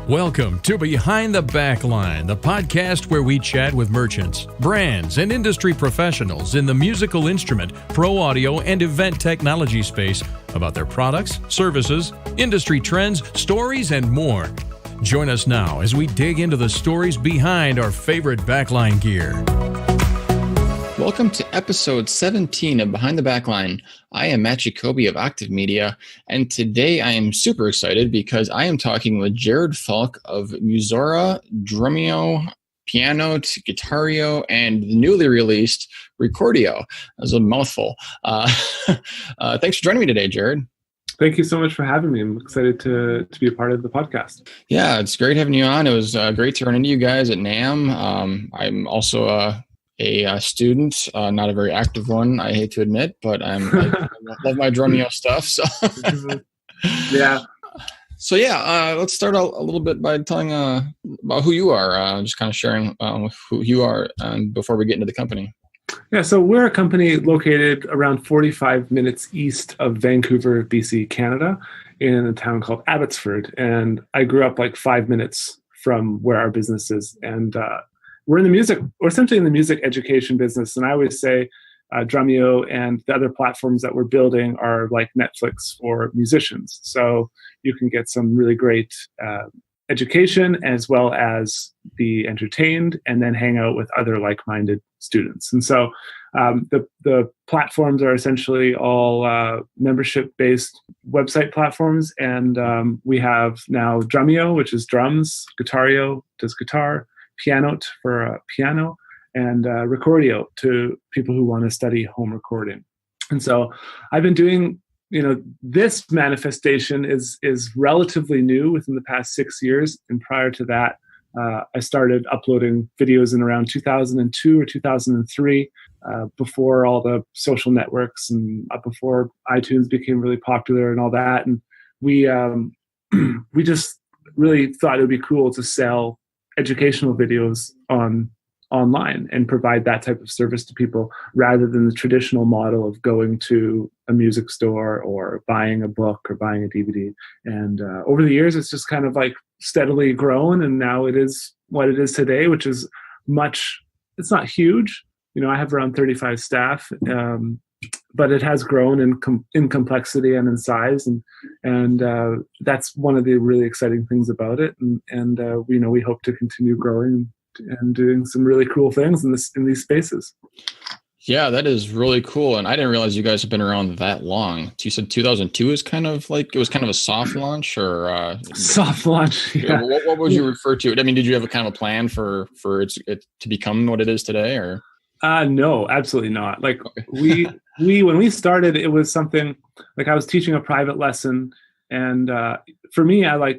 Welcome to Behind the Backline, the podcast where we chat with merchants, brands, and industry professionals in the musical instrument, pro audio, and event technology space about their products, services, industry trends, stories, and more. Join us now as we dig into the stories behind our favorite backline gear. Welcome to episode 17 of Behind the Backline. I am Matt Jacoby of Octave Media, and today I am super excited because I am talking with Jared Falk of Musora, Drumeo, Pianote, Guitareo, and the newly released Recordeo. That was a mouthful. Thanks for joining me today, Jared. Thank you so much for having me. I'm excited to be a part of the podcast. Yeah, it's great having you on. It was great to run into you guys at NAMM. I'm also a student, not a very active one, I hate to admit, but I love my Drumeo stuff. So yeah. So let's start out a little bit by telling about who you are, just kind of sharing who you are before we get into the company. Yeah, so we're a company located around 45 minutes east of Vancouver, BC, Canada, in a town called Abbotsford. And I grew up like 5 minutes from where our business is. And we're essentially in the music education business. And I always say Drumeo and the other platforms that we're building are like Netflix for musicians. So you can get some really great education as well as be entertained and then hang out with other like-minded students. And so the platforms are essentially all membership-based website platforms. And we have now Drumeo, which is drums, Guitareo does guitar, Pianote for piano, and Recordeo to people who want to study home recording. And so I've been doing, this manifestation is relatively new within the past 6 years. And prior to that, I started uploading videos in around 2002 or 2003, before all the social networks and before iTunes became really popular and all that. And we just really thought it would be cool to sell educational videos online and provide that type of service to people rather than the traditional model of going to a music store or buying a book or buying a DVD. And over the years, it's just kind of like steadily grown. And now it is what it is today, which is it's not huge. I have around 35 staff, but it has grown in complexity and in size. And that's one of the really exciting things about it. And we hope to continue growing and doing some really cool things in these spaces. Yeah, that is really cool. And I didn't realize you guys have been around that long. You said 2002 is kind of a soft launch or soft launch. Yeah. What would you refer to it? I mean, did you have a kind of a plan for it to become what it is today, or? No, absolutely not. Like when we started, it was something like I was teaching a private lesson, and for me, I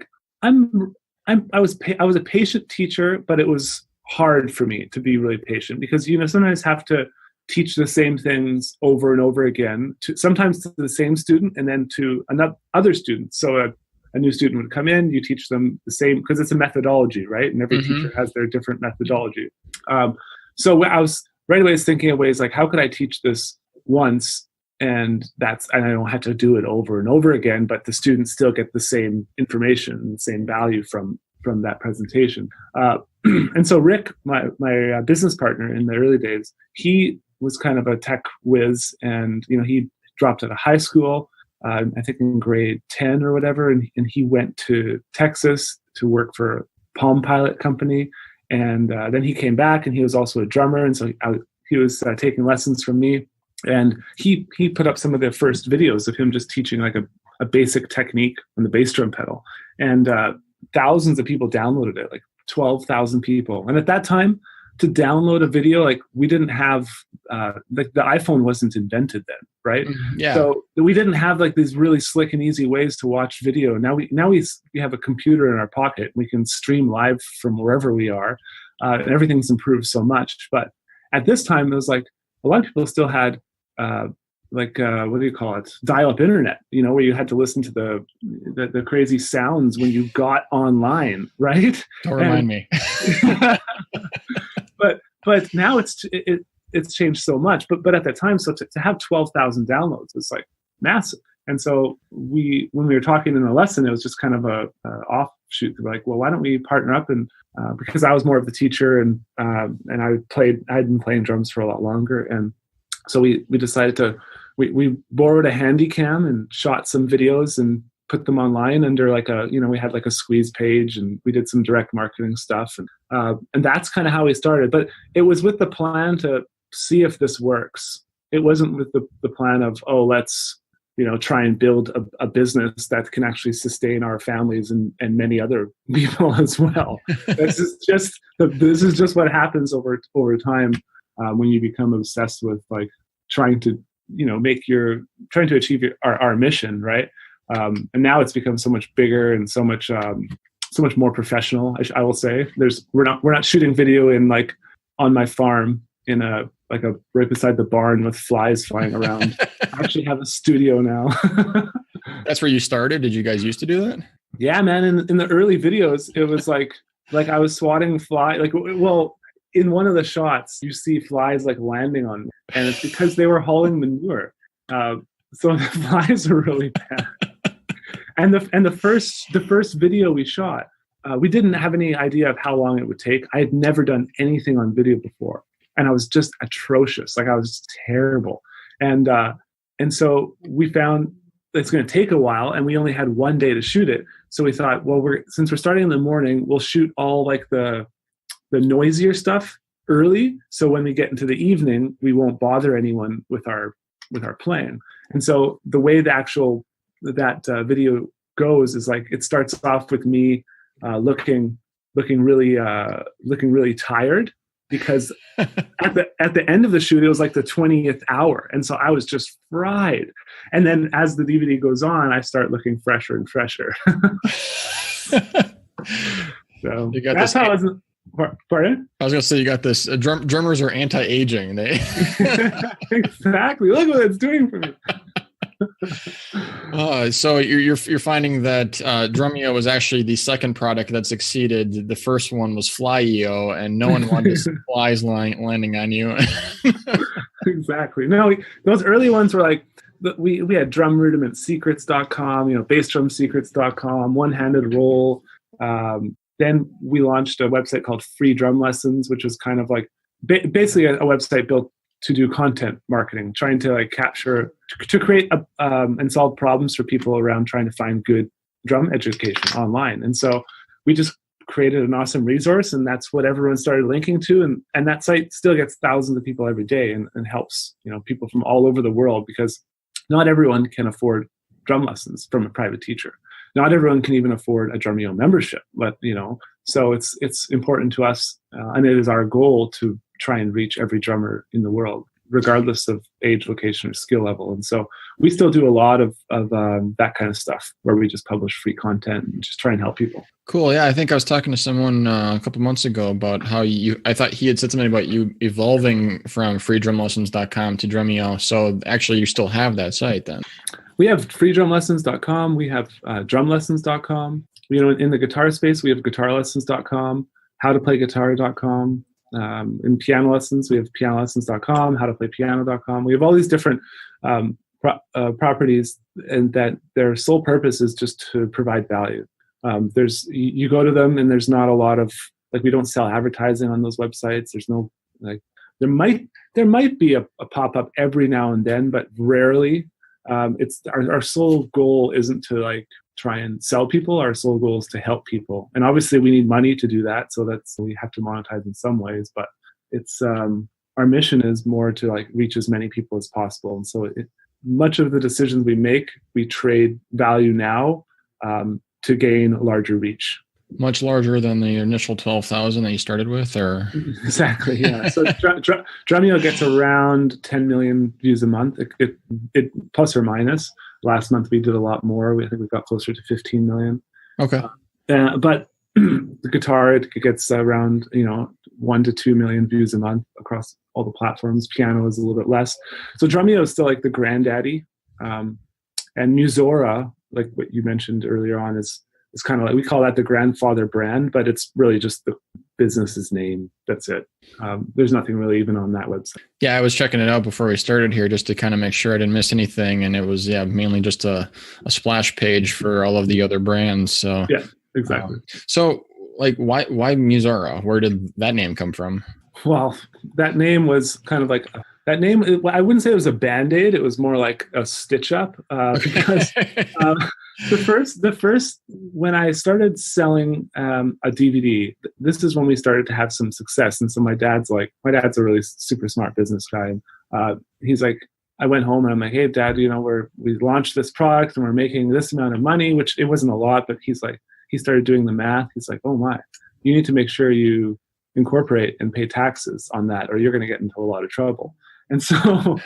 was a patient teacher, but it was hard for me to be really patient because sometimes have to teach the same things over and over again, sometimes to the same student and then to other students. So a new student would come in, you teach them the same because it's a methodology, right? And every teacher has their different methodology. So I was right away thinking of ways like, how could I teach this once and I don't have to do it over and over again, but the students still get the same information and the same value from that presentation. And so Rick, my business partner in the early days, he was kind of a tech whiz, and he dropped out of high school, I think in grade 10 or whatever, and he went to Texas to work for a Palm Pilot company. And then he came back, and he was also a drummer, and so he was taking lessons from me. And he put up some of the first videos of him just teaching like a basic technique on the bass drum pedal, and thousands of people downloaded it, like 12,000 people. And at that time, to download a video, like we didn't have like the iPhone wasn't invented then, right? Yeah. So we didn't have like these really slick and easy ways to watch video. Now we have a computer in our pocket. We can stream live from wherever we are, and everything's improved so much. But at this time, it was like a lot of people still had what do you call it? Dial-up internet, where you had to listen to the crazy sounds when you got online, right? Don't remind me. But now it's changed so much. But at that time, so to have 12,000 downloads was like massive. And so when we were talking in the lesson, it was just kind of a offshoot. They were like, well, why don't we partner up? And because I was more of the teacher, and I had been playing drums for a lot longer, and so we decided we borrowed a handy cam and shot some videos and put them online under like we had like a squeeze page, and we did some direct marketing stuff, and that's kind of how we started. But it was with the plan to see if this works. It wasn't with the plan of, oh, let's try and build a business that can actually sustain our families and many other people as well. This is just what happens over time when you become obsessed with like trying to achieve our mission, right? And now it's become so much bigger and so much more professional. I will say we're not shooting video in like on my farm in a right beside the barn with flies flying around. I actually have a studio now. That's where you started? Did you guys used to do that? Yeah, man. In the early videos, it was like I was swatting fly. In one of the shots, you see flies like landing on me, and it's because they were hauling manure. So the flies are really bad. And the first video we shot, we didn't have any idea of how long it would take. I had never done anything on video before, and I was just atrocious. Like I was terrible. And so we found it's going to take a while, and we only had one day to shoot it. So we thought, well, since we're starting in the morning, we'll shoot all like the noisier stuff early. So when we get into the evening, we won't bother anyone with our playing. And so the way that video goes is like it starts off with me looking really tired, because at the end of the shoot, it was like the 20th hour. And so I was just fried. And then as the DVD goes on, I start looking fresher and fresher. So you got that's how it's. Pardon? I was going to say, you got this. Drummers are anti-aging. Exactly. Look what it's doing for me. So you're finding that Drumeo was actually the second product that succeeded. The first one was Fly.io, and no one wanted to see flies landing on you. Exactly. No, those early ones were like, we had drumrudimentsecrets.com, bassdrumsecrets.com, one-handed roll. Then we launched a website called Free Drum Lessons, which was kind of like basically a website built to do content marketing, trying to like to create and solve problems for people around trying to find good drum education online. And so we just created an awesome resource, and that's what everyone started linking to. And that site still gets thousands of people every day and helps people from all over the world, because not everyone can afford drum lessons from a private teacher. Not everyone can even afford a Drumeo membership, but so it's important to us, and it is our goal to try and reach every drummer in the world, regardless of age, location, or skill level. And so we still do a lot of that kind of stuff, where we just publish free content and just try and help people. Cool. Yeah, I think I was talking to someone a couple months ago about how I thought he had said something about you evolving from freedrumlessons.com to Drumeo. So actually, you still have that site then. We have freedrumlessons.com. We have drumlessons.com. In the guitar space, we have guitarlessons.com, howtoplayguitar.com. In piano lessons, we have pianolessons.com, howtoplaypiano.com. We have all these different properties, and that their sole purpose is just to provide value. You go to them, and there's not a lot of, like, we don't sell advertising on those websites. There's no, like, there might be a pop-up every now and then, but rarely. It's our sole goal isn't to like try and sell people. Our sole goal is to help people, and obviously we need money to do that, so we have to monetize in some ways. But it's our mission is more to like reach as many people as possible, and so much of the decisions we make, we trade value now to gain larger reach. Much larger than the initial 12,000 that you started with, or? Exactly, yeah. So Drumeo gets around 10 million views a month, it plus or minus. Last month we did a lot more. I think we got closer to 15 million. Okay. But the guitar, it gets around 1 to 2 million views a month across all the platforms. Piano is a little bit less. So Drumeo is still like the granddaddy. And Musora, like what you mentioned earlier on, is kind of like, we call that the grandfather brand, but it's really just business's name. That's it. There's nothing really even on that website. Yeah, I was checking it out before we started here just to kind of make sure I didn't miss anything. And it was, mainly just a splash page for all of the other brands. So yeah, exactly. So like, why Musora? Where did that name come from? Well, that name was kind of like that name. I wouldn't say it was a Band-Aid. It was more like a stitch up because the first when I started selling a DVD, this is when we started to have some success. And so my dad's a really super smart business guy. And he's like, I went home and I'm like, hey, Dad, we launched this product and we're making this amount of money, which it wasn't a lot, but he's like, he started doing the math. He's like, oh my, you need to make sure you incorporate and pay taxes on that, or you're going to get into a lot of trouble. And so,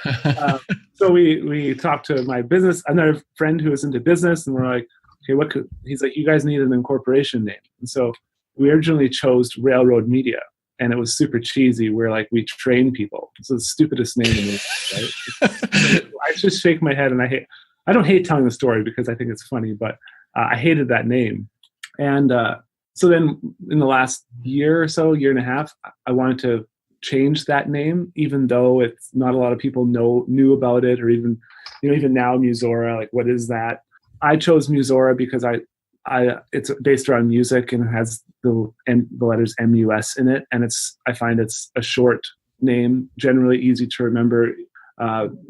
so we talked to my another friend who was into business, and we're like, okay, he's like, you guys need an incorporation name. And so we originally chose Railroad Media, and it was super cheesy. We're like, we train people. It's the stupidest name in the world, right? I just shake my head, and I don't hate telling the story because I think it's funny, but I hated that name. And so then in the last year and a half, I wanted to change that name, even though it's not a lot of people knew about it, or even now Musora, like, what is that? I chose Musora because it's based around music and it has the letters MUS in it. And I find it's a short name, generally easy to remember.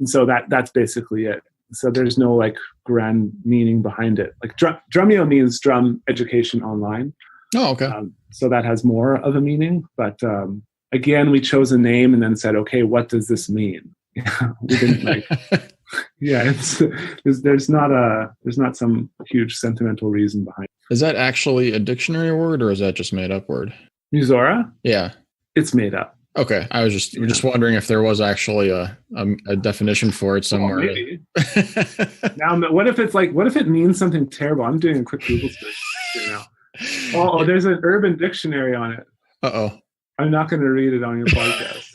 So that's basically it. So there's no like grand meaning behind it. Like Drumeo means Drum Education Online. Oh, okay. So that has more of a meaning. But again, we chose a name and then said, okay, what does this mean? We didn't like. Yeah, there's not some huge sentimental reason behind it. Is that actually a dictionary word, or is that just made up word? Musora? Yeah, it's made up. Okay, I was just wondering if there was actually a definition for it somewhere. Well, maybe. Now, what if it means something terrible? I'm doing a quick Google search right now. Oh, there's an Urban Dictionary on it. Uh-oh. I'm not going to read it on your podcast.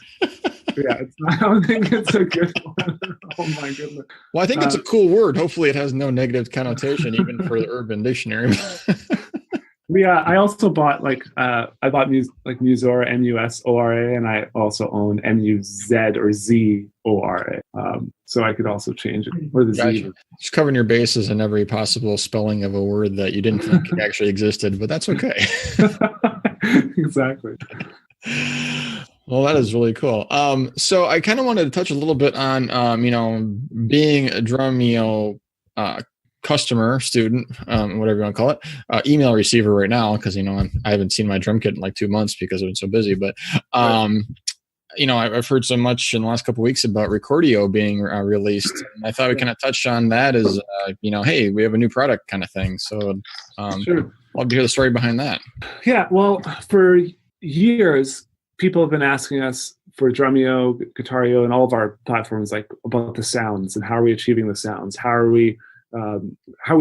Yeah, I don't think it's a good one. Oh my goodness. Well, I think it's a cool word. Hopefully it has no negative connotation even for the Urban Dictionary. Yeah, I also bought Musora, Musora, and I also own MUZ or ZORA. So I could also change it. Or the gotcha. Z. Just covering your bases in every possible spelling of a word that you didn't think actually existed, but that's okay. Exactly. Well, that is really cool. So I kind of wanted to touch a little bit on, being a Drumeo customer, student, whatever you want to call it, email receiver right now, because, I haven't seen my drum kit in like 2 months because I've been so busy. But, I've heard so much in the last couple of weeks about Recordeo being released. And I thought we kind of touched on that as, hey, we have a new product kind of thing. So sure. Love to hear the story behind that. Yeah, well, for years, people have been asking us for Drumeo, Guitareo, and all of our platforms, like, about the sounds and how are we achieving the sounds? How are we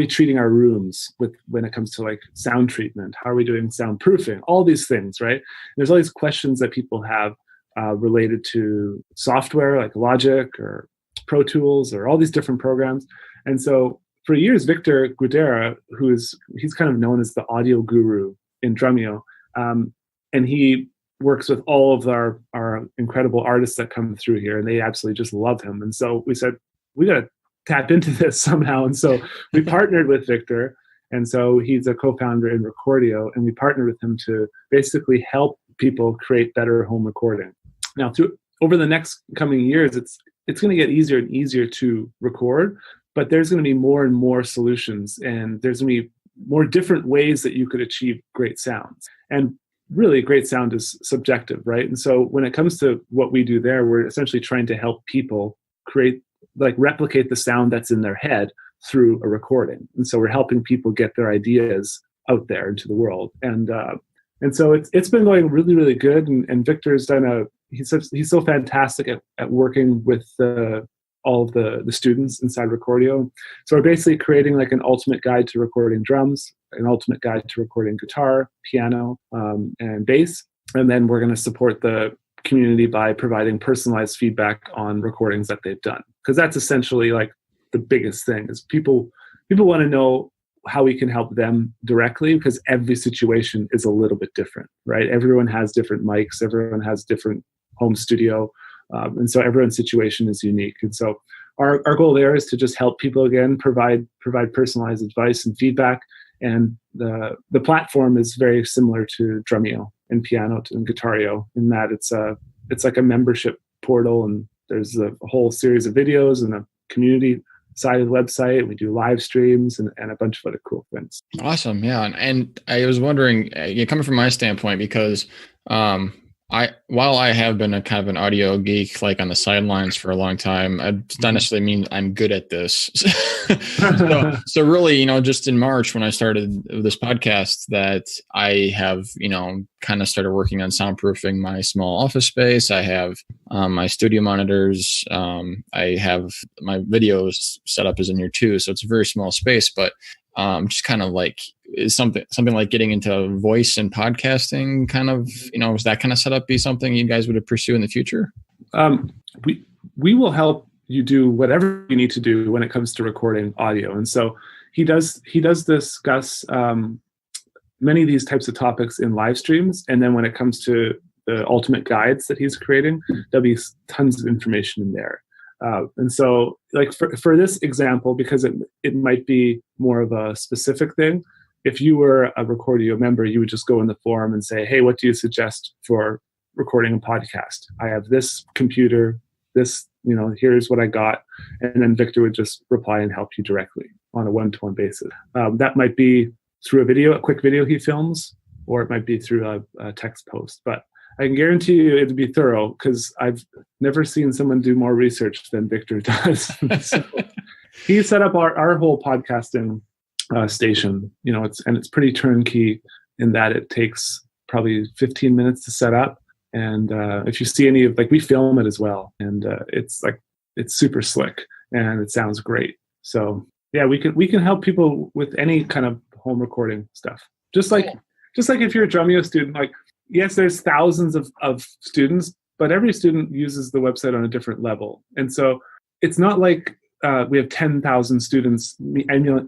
treating our rooms when it comes to like sound treatment? How are we doing soundproofing? All these things, right? There's all these questions that people have related to software like Logic or Pro Tools or all these different programs. And so for years, Victor Guitareo, he's kind of known as the audio guru in Drumeo, and he works with all of our incredible artists that come through here, and they absolutely just love him. And so we said, we got to tap into this somehow. And so we partnered with Victor. And so he's a co-founder in Recordeo, and we partnered with him to basically help people create better home recording. Now, over the next coming years, it's going to get easier and easier to record, but there's going to be more and more solutions, and there's going to be more different ways that you could achieve great sounds. And really, great sound is subjective, right? And so when it comes to what we do there, we're essentially trying to help people replicate the sound that's in their head through a recording. And so we're helping people get their ideas out there into the world. And so it's been going really, really good. And Victor's he's so fantastic at working with all of the students inside Recordeo. So we're basically creating like an ultimate guide to recording drums, an ultimate guide to recording guitar, piano, and bass. And then we're going to support the community by providing personalized feedback on recordings that they've done. Because that's essentially like the biggest thing is people want to know how we can help them directly, because every situation is a little bit different, right? Everyone has different mics, everyone has different home studio, and so everyone's situation is unique. And so our goal there is to just help people, again, provide personalized advice and feedback. And the platform is very similar to Drumeo and Pianote and Guitareo in that it's like a membership portal, and there's a whole series of videos and a community side of the website. We do live streams and a bunch of other cool things. Awesome. Yeah. And I was wondering, coming from my standpoint, because while I have been a kind of an audio geek, like on the sidelines for a long time, it doesn't necessarily mean I'm good at this. so really, just in March when I started this podcast, that I have, kind of started working on soundproofing my small office space. I have my studio monitors. I have my videos set up as in here too. So it's a very small space, but just kind of like is something like getting into voice and podcasting kind of, was that kind of setup be something you guys would pursue in the future? We will help you do whatever you need to do when it comes to recording audio. And so he does discuss many of these types of topics in live streams. And then when it comes to the ultimate guides that he's creating, there'll be tons of information in there. And so like for this example, because it might be more of a specific thing, if you were a Recordeo member, you would just go in the forum and say, hey, what do you suggest for recording a podcast? I have this computer, this, here's what I got. And then Victor would just reply and help you directly on a one-to-one basis. That might be through a quick video he films, or it might be through a text post. But I can guarantee you it'd be thorough, because I've never seen someone do more research than Victor does. So he set up our whole podcasting station. It's pretty turnkey in that it takes probably 15 minutes to set up. And if you see any of, we film it as well, and it's super slick and it sounds great. So yeah, we can help people with any kind of home recording stuff. Just like if you're a Drumeo student, yes, there's thousands of students, but every student uses the website on a different level. And so it's not like we have 10,000 students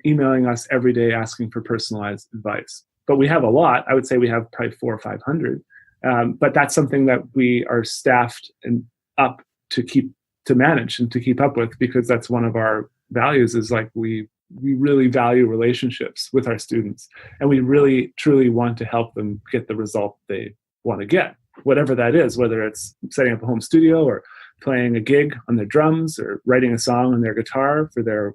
emailing us every day asking for personalized advice. But we have a lot. I would say we have probably 400 or 500. But that's something that we are staffed and up to manage and to keep up with, because that's one of our values is we really value relationships with our students, and we really truly want to help them get the result they want to get, whatever that is, whether it's setting up a home studio or playing a gig on their drums or writing a song on their guitar for their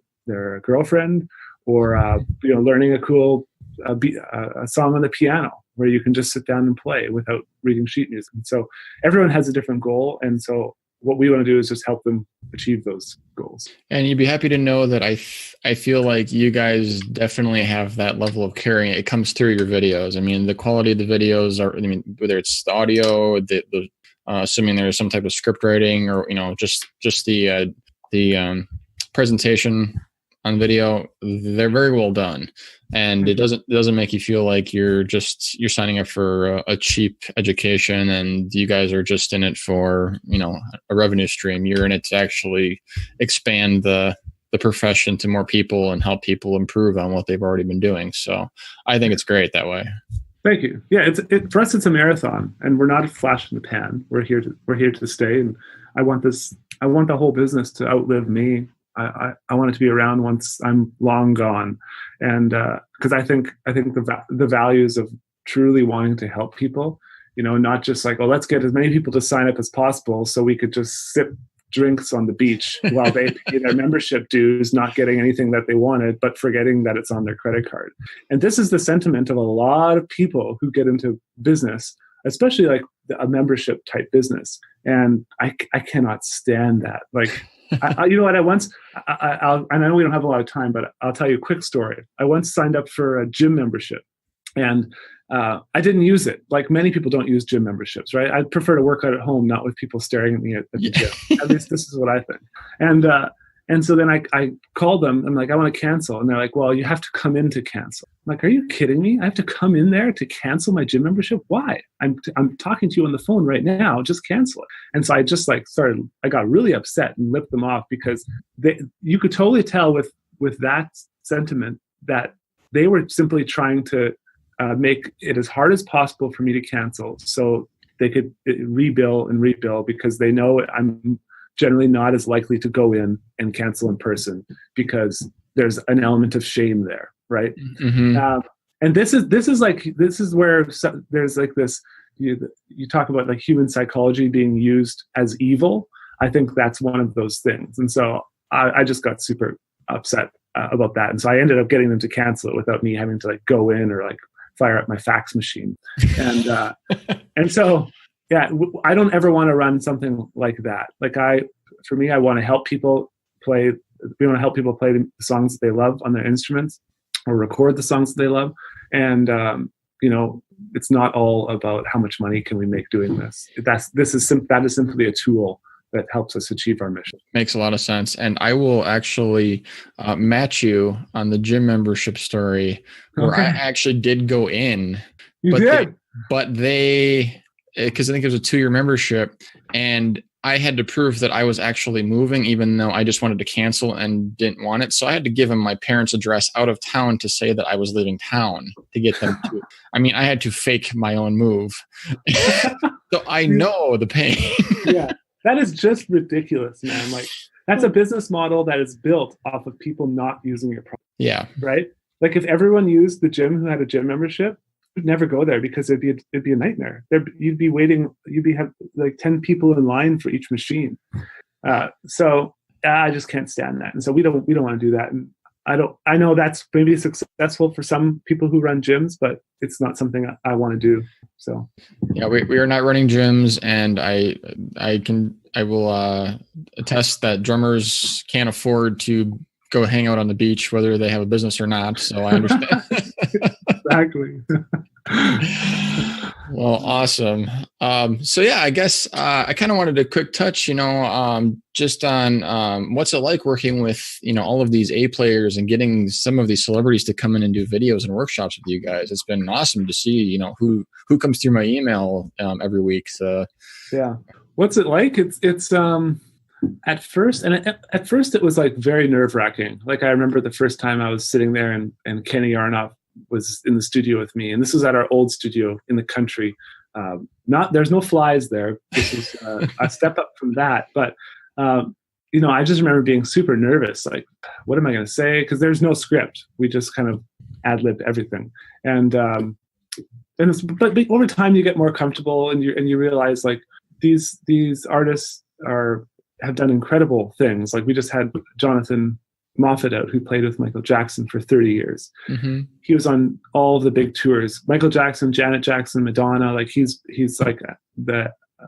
girlfriend, or learning a cool a song on the piano where you can just sit down and play without reading sheet music. And so everyone has a different goal, and so what we want to do is just help them achieve those goals. And you'd be happy to know that I feel like you guys definitely have that level of caring. It comes through your videos. I mean, the quality of the videos whether it's the audio, assuming there's some type of script writing, or just the presentation on video, they're very well done, and it doesn't make you feel like you're signing up for a cheap education, and you guys are just in it for a revenue stream. You're in it to actually expand the profession to more people and help people improve on what they've already been doing. So I think it's great that way. Thank you. Yeah, for us it's a marathon, and we're not a flash in the pan. We're here to stay, and I want the whole business to outlive me. I want it to be around once I'm long gone, and because I think the values of truly wanting to help people, not just let's get as many people to sign up as possible so we could just sip drinks on the beach while they pay their membership dues, not getting anything that they wanted, but forgetting that it's on their credit card. And this is the sentiment of a lot of people who get into business, especially a membership type business. And I cannot stand that. You know what? I know we don't have a lot of time, but I'll tell you a quick story. I once signed up for a gym membership, and I didn't use it. Like many people don't use gym memberships, right? I prefer to work out at home, not with people staring at me at the gym. At least this is what I think. And so then I called them. I'm like, I want to cancel. And they're like, well, you have to come in to cancel. I'm like, are you kidding me? I have to come in there to cancel my gym membership? Why? I'm talking to you on the phone right now. Just cancel it. And so I just I got really upset and lipped them off, because you could totally tell with that sentiment that they were simply trying to make it as hard as possible for me to cancel, so they could rebill and rebill, because they know I'm generally not as likely to go in and cancel in person, because there's an element of shame there, right? Mm-hmm. And this is where there's like this. You talk about like human psychology being used as evil. I think that's one of those things, and so I just got super upset about that, and so I ended up getting them to cancel it without me having to like go in or like fire up my fax machine, and and so yeah, I don't ever want to run something like that. Like for me, I want to help people play. We want to help people play the songs that they love on their instruments, or record the songs that they love, and it's not all about how much money can we make doing this. That is simply a tool that helps us achieve our mission. Makes a lot of sense. And I will actually match you on the gym membership story, where I actually did go in. You did? But they, because I think it was a 2-year membership, and I had to prove that I was actually moving, even though I just wanted to cancel and didn't want it. So I had to give them my parents' address out of town to say that I was leaving town to get them to. I mean, I had to fake my own move. So I know the pain. Yeah. That is just ridiculous, man. Like, that's a business model that is built off of people not using your product. Yeah. Right? Like, if everyone used the gym who had a gym membership, you'd never go there, because it'd be a nightmare. You'd be waiting. Have like 10 people in line for each machine. So I just can't stand that. And so we don't want to do that. And I know that's maybe successful for some people who run gyms, but it's not something I want to do. So yeah, we are not running gyms, and I will attest that drummers can't afford to go hang out on the beach, whether they have a business or not. So I understand. Exactly. Well, awesome. So yeah, I guess I kind of wanted a quick touch, just on what's it like working with, all of these A players and getting some of these celebrities to come in and do videos and workshops with you guys. It's been awesome to see, who comes through my email every week. So yeah, what's it like? It's at first it was like very nerve-wracking. Like, I remember the first time I was sitting there and Kenny Aronoff was in the studio with me, and this was at our old studio in the country. There's no flies there. This was a step up from that, but I just remember being super nervous. Like, what am I going to say? Because there's no script. We just kind of ad-libbed everything, and but over time you get more comfortable, and you realize like these artists have done incredible things. Like, we just had Jonathan Moffat out, who played with Michael Jackson for 30 years. Mm-hmm. He was on all of the big tours. Michael Jackson, Janet Jackson, Madonna. Like, he's like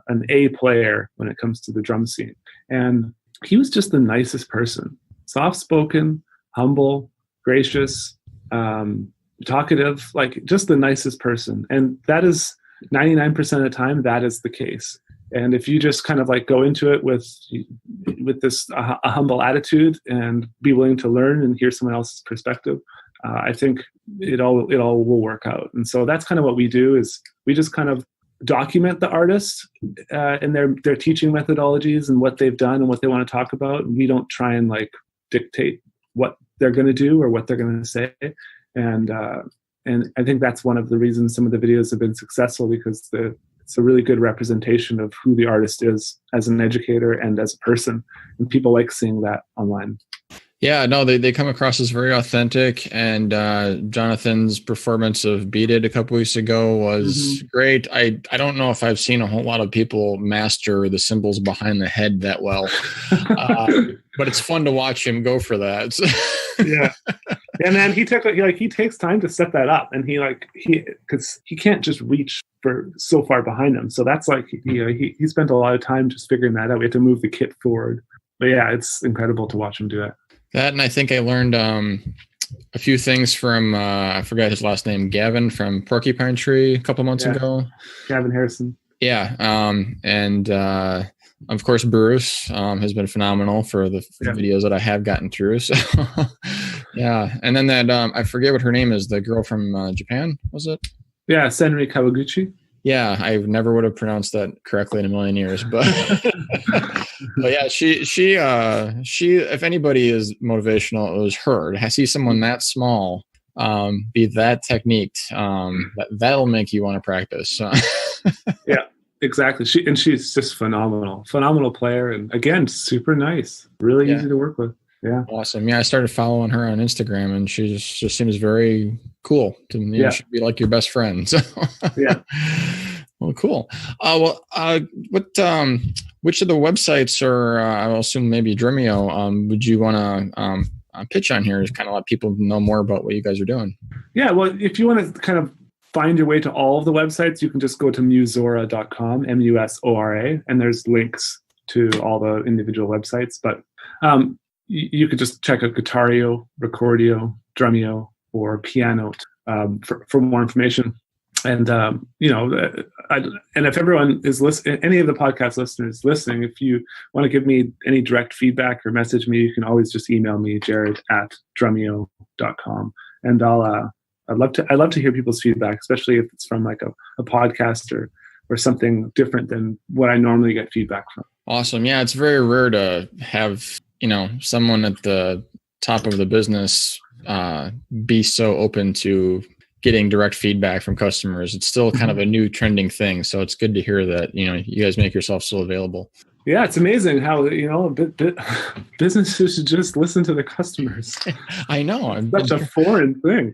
an A player when it comes to the drum scene. And he was just the nicest person. Soft-spoken, humble, gracious, talkative, like just the nicest person. And that is 99% of the time, that is the case. And if you just kind of like go into it with this a humble attitude and be willing to learn and hear someone else's perspective, I think it all will work out. And so that's kind of what we do, is we just kind of document the artists and their teaching methodologies and what they've done and what they want to talk about. And we don't try and like dictate what they're going to do or what they're going to say. And I think that's one of the reasons some of the videos have been successful, because it's a really good representation of who the artist is as an educator and as a person. And people like seeing that online. Yeah, no, they come across as very authentic. And Jonathan's performance of Beat It a couple weeks ago was great. I don't know if I've seen a whole lot of people master the cymbals behind the head that well, but it's fun to watch him go for that. Yeah. And then he takes time to set that up, and because he can't just reach for so far behind him. So that's like, he spent a lot of time just figuring that out. We had to move the kit forward. But yeah, it's incredible to watch him do it. That, and I think I learned a few things from I forgot his last name, Gavin from Porcupine Tree a couple months ago. Gavin Harrison. Yeah, and of course Bruce has been phenomenal for the videos that I have gotten through. So yeah, and then that I forget what her name is, the girl from Japan, was it? Yeah, Senri Kawaguchi. Yeah, I never would have pronounced that correctly in a million years, but but yeah, she if anybody is motivational, it was her. To see someone that small be that techniqued. That'll make you want to practice. Yeah, exactly. She's just phenomenal player, and again, super nice, really easy to work with. Yeah, awesome. Yeah, I started following her on Instagram, and she just seems very cool to me. She'd be like your best friend. So. Yeah. Well, cool. Which of the websites, or I'll assume maybe Drumeo, would you want to pitch on here to kind of let people know more about what you guys are doing? Yeah, well, if you want to kind of find your way to all of the websites, you can just go to musora.com, Musora, and there's links to all the individual websites. But you could just check out Guitareo, Recordeo, Drumeo, or Pianote for more information. And and if everyone is listening, any of the podcast listeners listening, if you want to give me any direct feedback or message me, you can always just email me, jared@drumeo.com, and I'd love to hear people's feedback, especially if it's from like a podcast or something different than what I normally get feedback from. Awesome. Yeah, it's very rare to have someone at the top of the business be so open to getting direct feedback from customers. It's still kind of a new trending thing. So it's good to hear that, you guys make yourself so available. Yeah, it's amazing how, businesses should just listen to the customers. I know. It's such a foreign thing.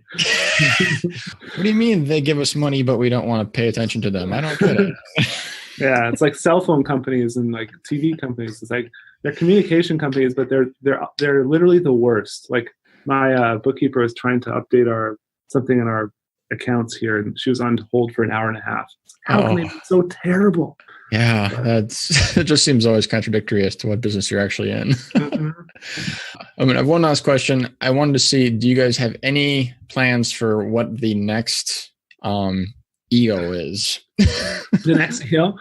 What do you mean they give us money, but we don't want to pay attention to them? I don't get it. Yeah, it's like cell phone companies and like TV companies. It's like they're communication companies, but they're literally the worst. Like my bookkeeper was trying to update something in our accounts here, and she was on hold for an hour and a half. How can they be so terrible? Yeah, it just seems always contradictory as to what business you're actually in. Mm-hmm. I have one last question. I wanted to see, do you guys have any plans for what the next EO is? The next EO?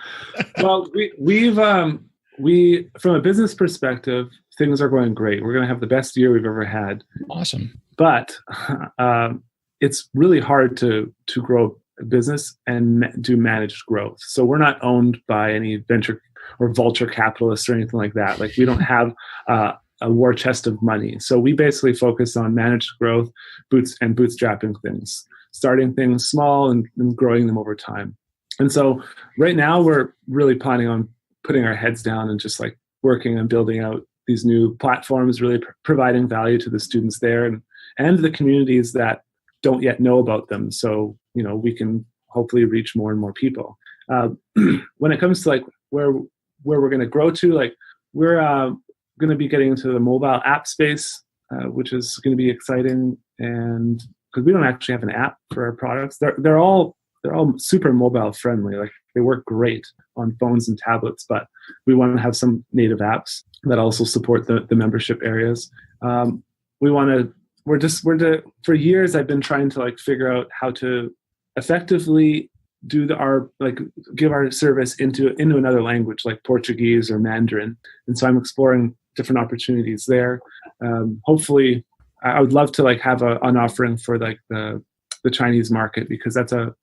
Well, we've from a business perspective, things are going great. We're going to have the best year we've ever had. Awesome. But it's really hard to grow a business and do managed growth. So we're not owned by any venture or vulture capitalists or anything like that. Like we don't have a war chest of money. So we basically focus on managed growth, bootstrapping things, starting things small and growing them over time. And so right now we're really planning on putting our heads down and just like working on building out these new platforms, really providing value to the students there and the communities that don't yet know about them. So, we can hopefully reach more and more people. When it comes to like where we're going to grow to, like we're going to be getting into the mobile app space, which is going to be exciting. And because we don't actually have an app for our products, they're all super mobile friendly. Like they work great on phones and tablets, but we want to have some native apps that also support the membership areas. For years I've been trying to like figure out how to effectively give our service into another language like Portuguese or Mandarin. And so I'm exploring different opportunities there. Hopefully I would love to like have an offering for like the Chinese market, because that's a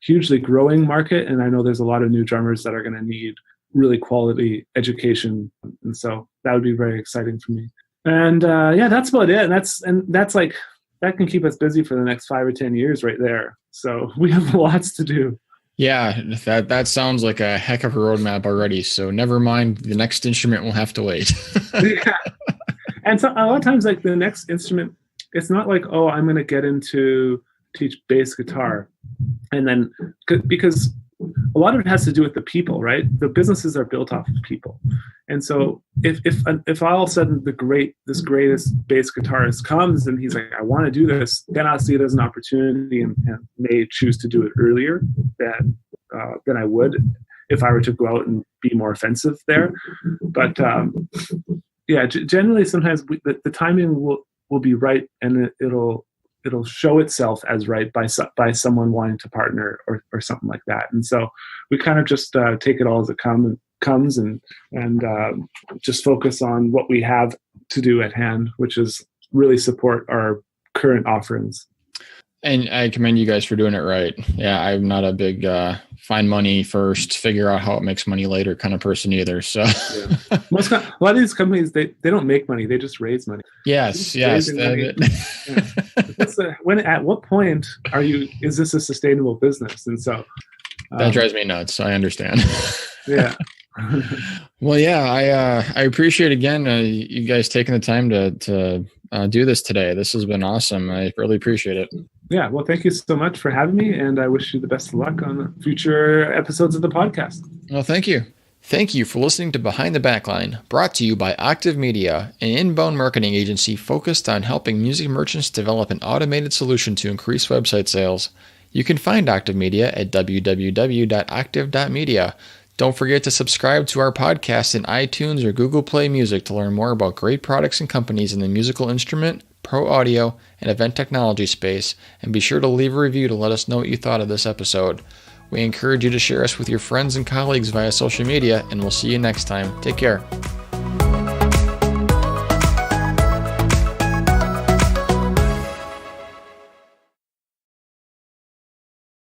hugely growing market. And I know there's a lot of new drummers that are going to need really quality education. And so that would be very exciting for me. And that's about it. And that's like, that can keep us busy for the next 5 or 10 years right there. So we have lots to do. Yeah, that sounds like a heck of a roadmap already. So never mind, the next instrument will have to wait. Yeah. And so a lot of times, like the next instrument, it's not like, oh, I'm going to get into teach bass guitar. And then, because a lot of it has to do with the people, right? The businesses are built off of people. And so if all of a sudden this greatest bass guitarist comes and he's like, I want to do this, then I'll see it as an opportunity and may choose to do it earlier than I would if I were to go out and be more offensive there. But generally sometimes the timing will be right, and it'll show itself as right by someone wanting to partner or something like that. And so we kind of just take it all as it comes and just focus on what we have to do at hand, which is really support our current offerings. And I commend you guys for doing it right. Yeah, I'm not a big find money first, figure out how it makes money later kind of person either. So Yeah. A lot of these companies, they don't make money; they just raise money. yes. Yeah. At what point is this a sustainable business? And so that drives me nuts. I understand. Yeah. Well, yeah, I appreciate again you guys taking the time to do this today. This has been awesome. I really appreciate it. Yeah, well, thank you so much for having me, and I wish you the best of luck on future episodes of the podcast. Well, thank you. Thank you for listening to Behind the Backline, brought to you by Octave Media, an inbound marketing agency focused on helping music merchants develop an automated solution to increase website sales. You can find Octave Media at www.octave.media. Don't forget to subscribe to our podcast in iTunes or Google Play Music to learn more about great products and companies in the musical instrument, pro audio, and event technology space, and be sure to leave a review to let us know what you thought of this episode. We encourage you to share us with your friends and colleagues via social media, and we'll see you next time. Take care.